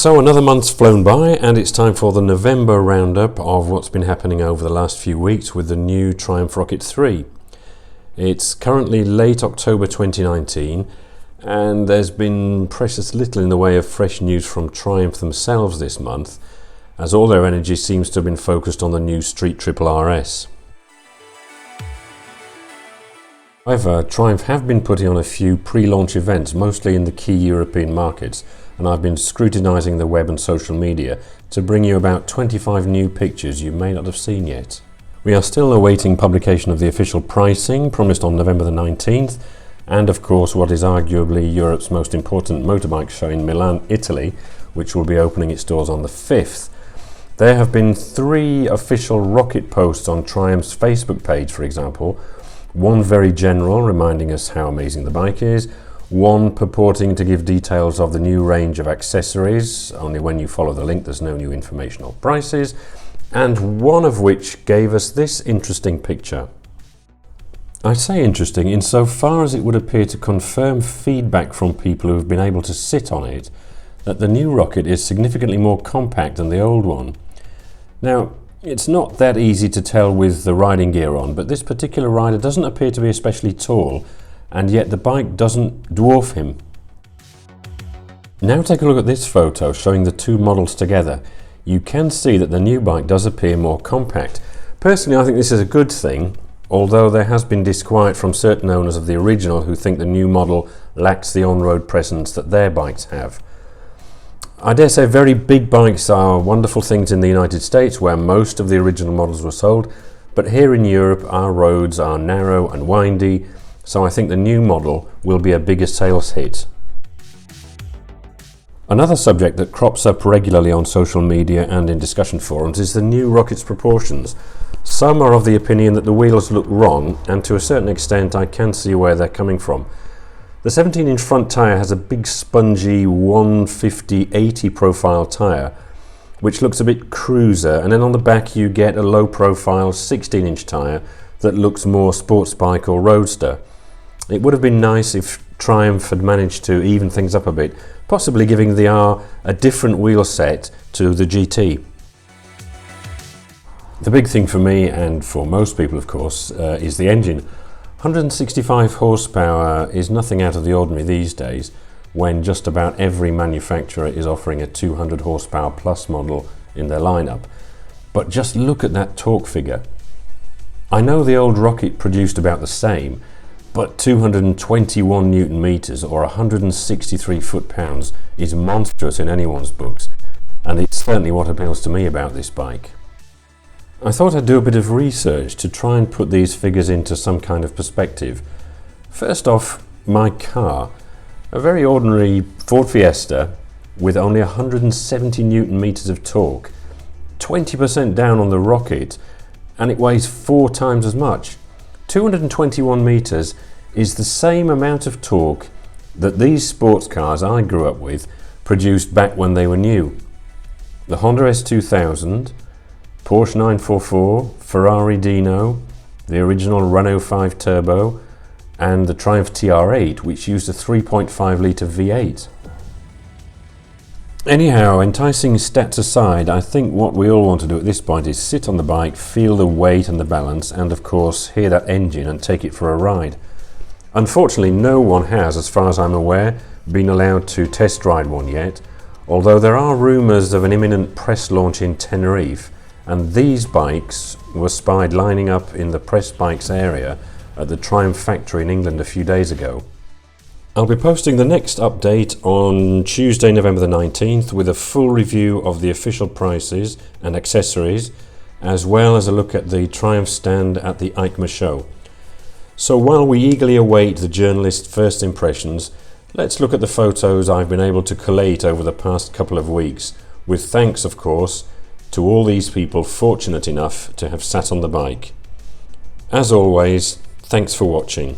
So another month's flown by, and it's time for the November roundup of what's been happening over the last few weeks with the new Triumph Rocket 3. It's currently late October 2019, and there's been precious little in the way of fresh news from Triumph themselves this month, as all their energy seems to have been focused on the new Street Triple RS. However, Triumph have been putting on a few pre-launch events, mostly in the key European markets, and I've been scrutinising the web and social media to bring you about 25 new pictures you may not have seen yet. We are still awaiting publication of the official pricing, promised on November the 19th, and of course what is arguably Europe's most important motorbike show in Milan, Italy, which will be opening its doors on the 5th. There have been 3 official rocket posts on Triumph's Facebook page, for example. One very general, reminding us how amazing the bike is. One purporting to give details of the new range of accessories, only when you follow the link there's no new information or prices, and one of which gave us this interesting picture. I say interesting insofar as it would appear to confirm feedback from people who have been able to sit on it that the new Rocket is significantly more compact than the old one. Now, it's not that easy to tell with the riding gear on, but this particular rider doesn't appear to be especially tall, and yet the bike doesn't dwarf him. Now take a look at this photo showing the 2 models together. You can see that the new bike does appear more compact. Personally, I think this is a good thing, although there has been disquiet from certain owners of the original who think the new model lacks the on-road presence that their bikes have. I dare say very big bikes are wonderful things in the United States, where most of the original models were sold, but here in Europe our roads are narrow and windy, so I think the new model will be a bigger sales hit. Another subject that crops up regularly on social media and in discussion forums is the new Rocket's proportions. Some are of the opinion that the wheels look wrong, and to a certain extent I can see where they're coming from. The 17-inch front tyre has a big spongy 150/80 profile tyre, which looks a bit cruiser, and then on the back you get a low profile 16-inch tyre that looks more sports bike or roadster. It would have been nice if Triumph had managed to even things up a bit, possibly giving the R a different wheel set to the GT. The big thing for me, and for most people of course, is the engine. 165 horsepower is nothing out of the ordinary these days, when just about every manufacturer is offering a 200 horsepower plus model in their lineup. But just look at that torque figure. I know the old Rocket produced about the same, but 221 Newton meters or 163 foot-pounds is monstrous in anyone's books, and it's certainly what appeals to me about this bike. I thought I'd do a bit of research to try and put these figures into some kind of perspective. First off, my car, a very ordinary Ford Fiesta with only 170 Newton meters of torque, 20% down on the Rocket, and it weighs 4 times as much. 221 meters is the same amount of torque that these sports cars I grew up with produced back when they were new. The Honda S2000, Porsche 944, Ferrari Dino, the original Renault 5 Turbo, and the Triumph TR8, which used a 3.5 litre V8. Anyhow, enticing stats aside, I think what we all want to do at this point is sit on the bike, feel the weight and the balance, and of course hear that engine and take it for a ride. Unfortunately, no one has, as far as I'm aware, been allowed to test ride one yet, although there are rumours of an imminent press launch in Tenerife, and these bikes were spied lining up in the press bikes area at the Triumph factory in England a few days ago. I'll be posting the next update on Tuesday, November the 19th, with a full review of the official prices and accessories, as well as a look at the Triumph stand at the EICMA show. So while we eagerly await the journalist's first impressions, let's look at the photos I've been able to collate over the past couple of weeks, with thanks, of course, to all these people fortunate enough to have sat on the bike. As always, thanks for watching.